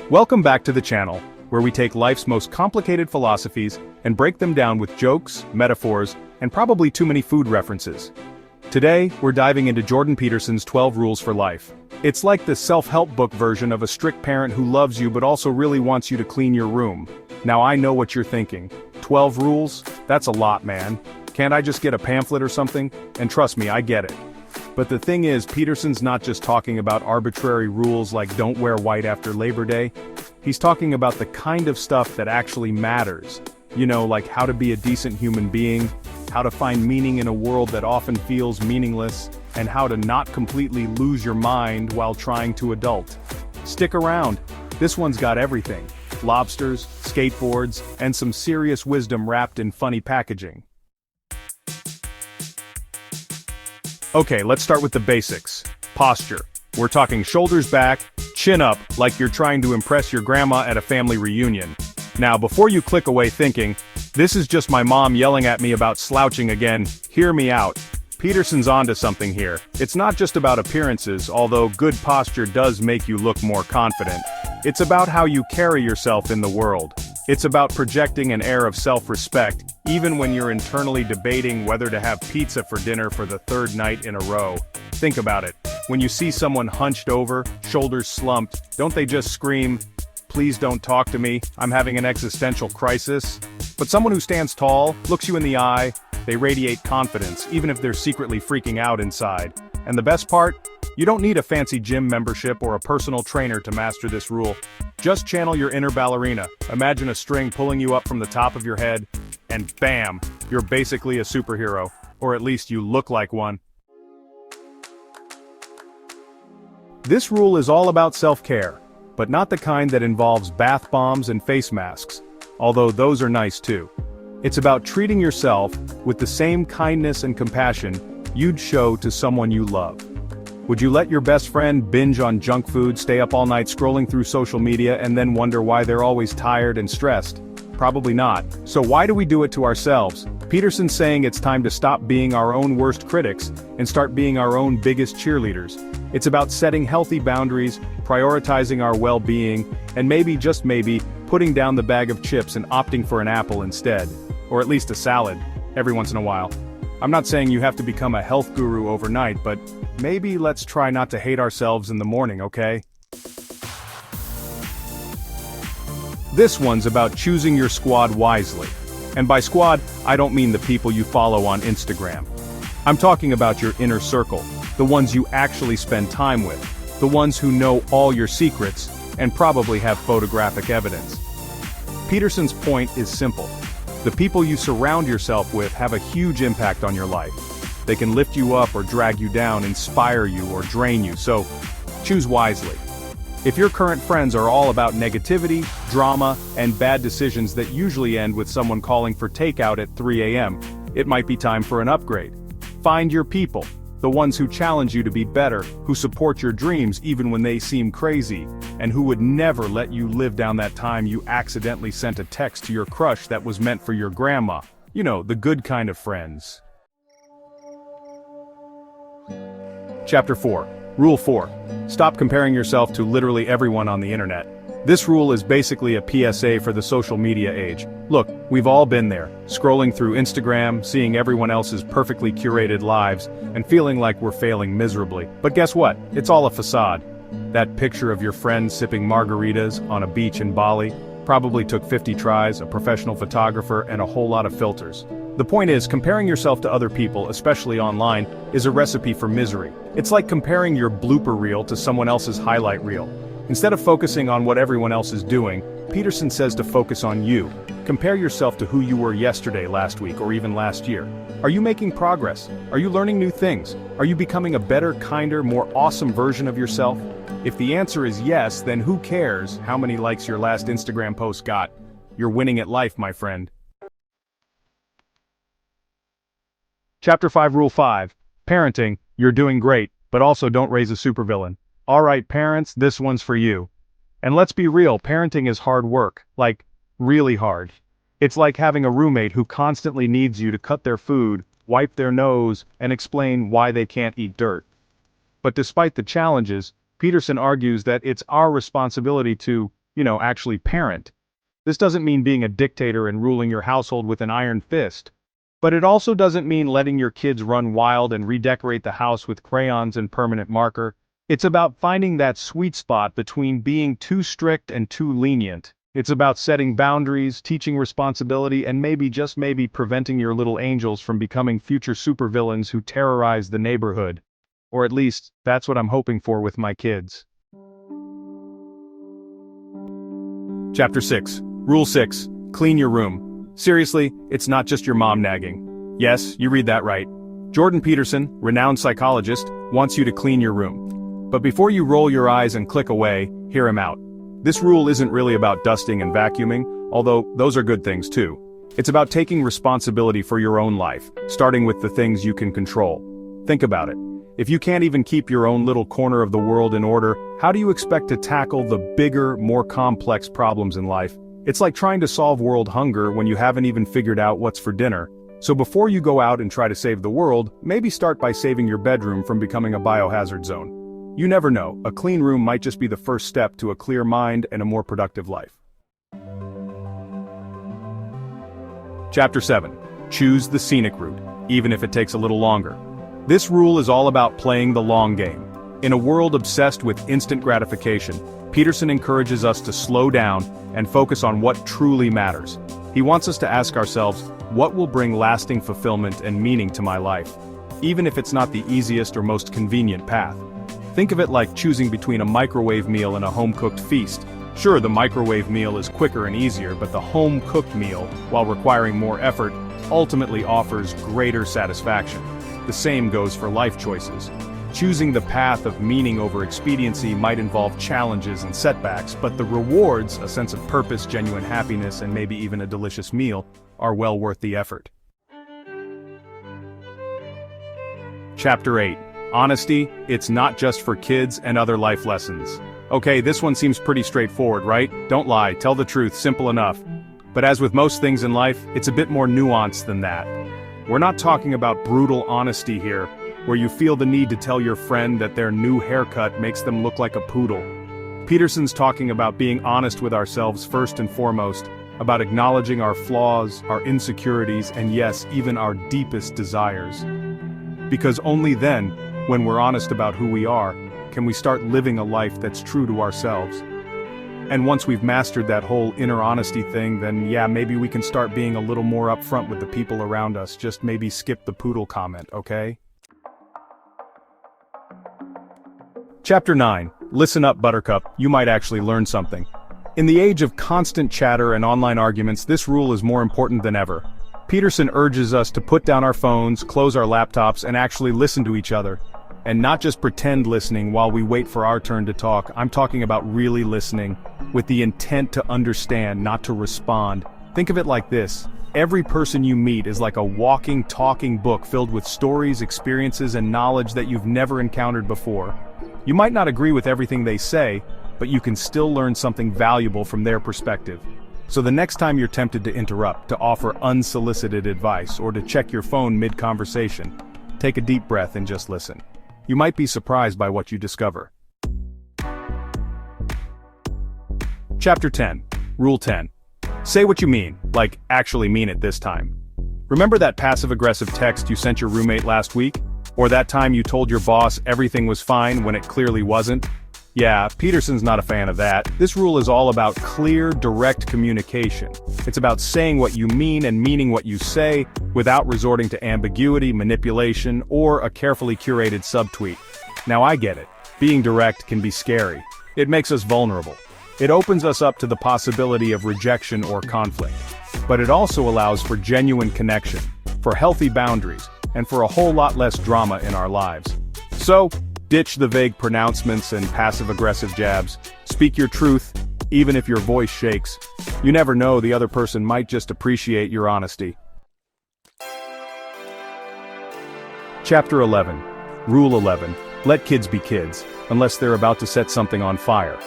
Welcome back to the channel, where we take life's most complicated philosophies and break them down with jokes, metaphors, and probably too many food references. Today, we're diving into Jordan Peterson's 12 Rules for Life. It's like the self-help book version of a strict parent who loves you but also really wants you to clean your room. Now I know what you're thinking. 12 rules? That's a lot, man. Can't I just get a pamphlet or something? And trust me, I get it. But the thing is, Peterson's not just talking about arbitrary rules like don't wear white after Labor Day. He's talking about the kind of stuff that actually matters. You know, like how to be a decent human being, how to find meaning in a world that often feels meaningless, and how to not completely lose your mind while trying to adult. Stick around. This one's got everything. Lobsters, skateboards, and some serious wisdom wrapped in funny packaging. Okay, let's start with the basics. Posture. We're talking shoulders back, chin up, like you're trying to impress your grandma at a family reunion. Now, before you click away thinking, this is just my mom yelling at me about slouching again, hear me out. Peterson's onto something here. It's not just about appearances, although good posture does make you look more confident. It's about how you carry yourself in the world. It's about projecting an air of self-respect, even when you're internally debating whether to have pizza for dinner for the third night in a row. Think about it. When you see someone hunched over, shoulders slumped, don't they just scream, "Please don't talk to me, I'm having an existential crisis"? But someone who stands tall, looks you in the eye, they radiate confidence, even if they're secretly freaking out inside. And the best part? You don't need a fancy gym membership or a personal trainer to master this rule. Just channel your inner ballerina. Imagine a string pulling you up from the top of your head, and bam, you're basically a superhero. Or at least you look like one. This rule is all about self-care, but not the kind that involves bath bombs and face masks, although those are nice too. It's about treating yourself with the same kindness and compassion you'd show to someone you love. Would you let your best friend binge on junk food, stay up all night scrolling through social media, and then wonder why they're always tired and stressed? Probably not. So why do we do it to ourselves? Peterson's saying it's time to stop being our own worst critics and start being our own biggest cheerleaders. It's about setting healthy boundaries, prioritizing our well-being, and maybe, just maybe, putting down the bag of chips and opting for an apple instead. Or at least a salad, every once in a while. I'm not saying you have to become a health guru overnight, but maybe let's try not to hate ourselves in the morning, okay? This one's about choosing your squad wisely. And by squad, I don't mean the people you follow on Instagram. I'm talking about your inner circle, the ones you actually spend time with, the ones who know all your secrets, and probably have photographic evidence. Peterson's point is simple. The people you surround yourself with have a huge impact on your life. They can lift you up or drag you down, inspire you or drain you, so choose wisely. If your current friends are all about negativity, drama, and bad decisions that usually end with someone calling for takeout at 3 a.m., it might be time for an upgrade. Find your people, the ones who challenge you to be better, who support your dreams even when they seem crazy, and who would never let you live down that time you accidentally sent a text to your crush that was meant for your grandma. You know, the good kind of friends. Chapter 4. Rule 4. Stop comparing yourself to literally everyone on the internet. This rule is basically a PSA for the social media age. Look, we've all been there, scrolling through Instagram, seeing everyone else's perfectly curated lives, and feeling like we're failing miserably. But guess what? It's all a facade. That picture of your friend sipping margaritas on a beach in Bali probably took 50 tries, a professional photographer, and a whole lot of filters. The point is, comparing yourself to other people, especially online, is a recipe for misery. It's like comparing your blooper reel to someone else's highlight reel. Instead of focusing on what everyone else is doing, Peterson says to focus on you. Compare yourself to who you were yesterday, last week, or even last year. Are you making progress? Are you learning new things? Are you becoming a better, kinder, more awesome version of yourself? If the answer is yes, then who cares how many likes your last Instagram post got? You're winning at life, my friend. Chapter 5, Rule 5. Parenting, you're doing great, but also don't raise a supervillain. Alright parents, this one's for you. And let's be real, parenting is hard work, like, really hard. It's like having a roommate who constantly needs you to cut their food, wipe their nose, and explain why they can't eat dirt. But despite the challenges, Peterson argues that it's our responsibility to actually parent. This doesn't mean being a dictator and ruling your household with an iron fist. But it also doesn't mean letting your kids run wild and redecorate the house with crayons and permanent marker. It's about finding that sweet spot between being too strict and too lenient. It's about setting boundaries, teaching responsibility, and maybe, just maybe, preventing your little angels from becoming future supervillains who terrorize the neighborhood. Or at least, that's what I'm hoping for with my kids. Chapter 6. Rule 6. Clean your room. Seriously, it's not just your mom nagging. Yes, you read that right. Jordan Peterson, renowned psychologist, wants you to clean your room. But before you roll your eyes and click away, hear him out. This rule isn't really about dusting and vacuuming, although those are good things too. It's about taking responsibility for your own life, starting with the things you can control. Think about it. If you can't even keep your own little corner of the world in order, how do you expect to tackle the bigger, more complex problems in life? It's like trying to solve world hunger when you haven't even figured out what's for dinner. So before you go out and try to save the world, maybe start by saving your bedroom from becoming a biohazard zone. You never know, a clean room might just be the first step to a clear mind and a more productive life. Chapter 7. Choose the scenic route, even if it takes a little longer. This rule is all about playing the long game. In a world obsessed with instant gratification, Peterson encourages us to slow down and focus on what truly matters. He wants us to ask ourselves, what will bring lasting fulfillment and meaning to my life? Even if it's not the easiest or most convenient path. Think of it like choosing between a microwave meal and a home-cooked feast. Sure, the microwave meal is quicker and easier, but the home-cooked meal, while requiring more effort, ultimately offers greater satisfaction. The same goes for life choices. Choosing the path of meaning over expediency might involve challenges and setbacks, but the rewards, a sense of purpose, genuine happiness, and maybe even a delicious meal, are well worth the effort. Chapter 8. Honesty, it's not just for kids and other life lessons. Okay, this one seems pretty straightforward, right? Don't lie, tell the truth, simple enough. But as with most things in life, it's a bit more nuanced than that. We're not talking about brutal honesty here, where you feel the need to tell your friend that their new haircut makes them look like a poodle. Peterson's talking about being honest with ourselves first and foremost, about acknowledging our flaws, our insecurities, and yes, even our deepest desires. Because only then, when we're honest about who we are, can we start living a life that's true to ourselves. And once we've mastered that whole inner honesty thing, then yeah, maybe we can start being a little more upfront with the people around us, just maybe skip the poodle comment, okay? Chapter 9. Listen up, Buttercup, you might actually learn something. In the age of constant chatter and online arguments, this rule is more important than ever. Peterson urges us to put down our phones, close our laptops, and actually listen to each other. And not just pretend listening while we wait for our turn to talk. I'm talking about really listening, with the intent to understand, not to respond. Think of it like this. Every person you meet is like a walking, talking book filled with stories, experiences, and knowledge that you've never encountered before. You might not agree with everything they say, but you can still learn something valuable from their perspective. So the next time you're tempted to interrupt, to offer unsolicited advice, or to check your phone mid-conversation, take a deep breath and just listen. You might be surprised by what you discover. Chapter 10. Rule 10. Say what you mean, like actually mean it this time. Remember that passive-aggressive text you sent your roommate last week? Or that time you told your boss everything was fine when it clearly wasn't? Yeah, Peterson's not a fan of that. This rule is all about clear, direct communication. It's about saying what you mean and meaning what you say, without resorting to ambiguity, manipulation, or a carefully curated subtweet. Now I get it. Being direct can be scary. It makes us vulnerable. It opens us up to the possibility of rejection or conflict. But it also allows for genuine connection, for healthy boundaries, and for a whole lot less drama in our lives. So, ditch the vague pronouncements and passive-aggressive jabs. Speak your truth, even if your voice shakes. You never know, the other person might just appreciate your honesty. Chapter 11. Rule 11. Let kids be kids, unless they're about to set something on fire.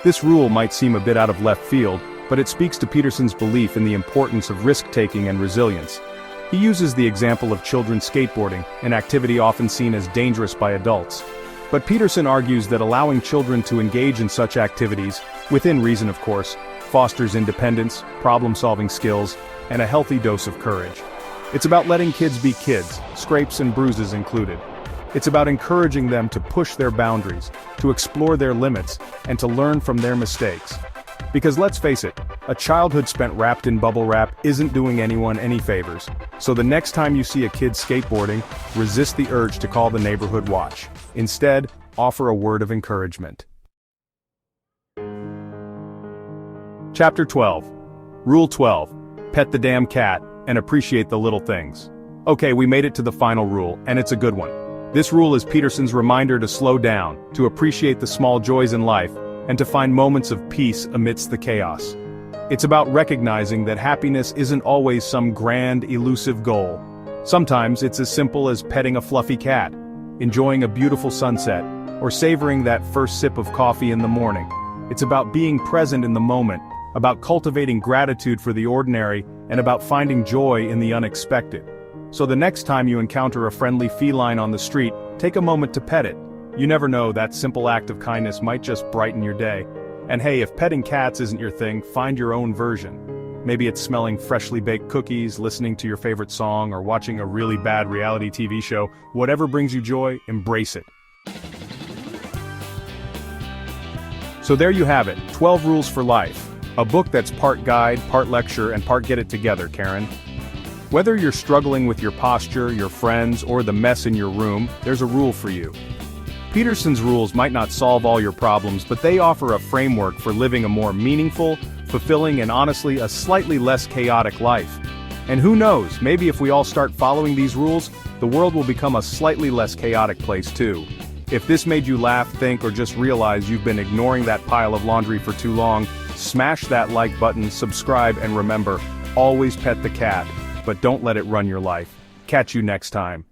This rule might seem a bit out of left field, but it speaks to Peterson's belief in the importance of risk-taking and resilience. He uses the example of children skateboarding, an activity often seen as dangerous by adults. But Peterson argues that allowing children to engage in such activities, within reason of course, fosters independence, problem-solving skills, and a healthy dose of courage. It's about letting kids be kids, scrapes and bruises included. It's about encouraging them to push their boundaries, to explore their limits, and to learn from their mistakes. Because let's face it, a childhood spent wrapped in bubble wrap isn't doing anyone any favors. So the next time you see a kid skateboarding, resist the urge to call the neighborhood watch. Instead, offer a word of encouragement. Chapter 12. Rule 12. Pet the damn cat, and appreciate the little things. Okay, we made it to the final rule, and it's a good one. This rule is Peterson's reminder to slow down, to appreciate the small joys in life, and to find moments of peace amidst the chaos. It's about recognizing that happiness isn't always some grand, elusive goal. Sometimes it's as simple as petting a fluffy cat, enjoying a beautiful sunset, or savoring that first sip of coffee in the morning. It's about being present in the moment, about cultivating gratitude for the ordinary, and about finding joy in the unexpected. So the next time you encounter a friendly feline on the street, take a moment to pet it. You never know, that simple act of kindness might just brighten your day. And hey, if petting cats isn't your thing, find your own version. Maybe it's smelling freshly baked cookies, listening to your favorite song, or watching a really bad reality TV show. Whatever brings you joy, embrace it. So there you have it, 12 Rules for Life. A book that's part guide, part lecture, and part get it together, Karen. Whether you're struggling with your posture, your friends, or the mess in your room, there's a rule for you. Peterson's rules might not solve all your problems, but they offer a framework for living a more meaningful, fulfilling, and honestly, a slightly less chaotic life. And who knows, maybe if we all start following these rules, the world will become a slightly less chaotic place too. If this made you laugh, think, or just realize you've been ignoring that pile of laundry for too long, smash that like button, subscribe, and remember, always pet the cat, but don't let it run your life. Catch you next time.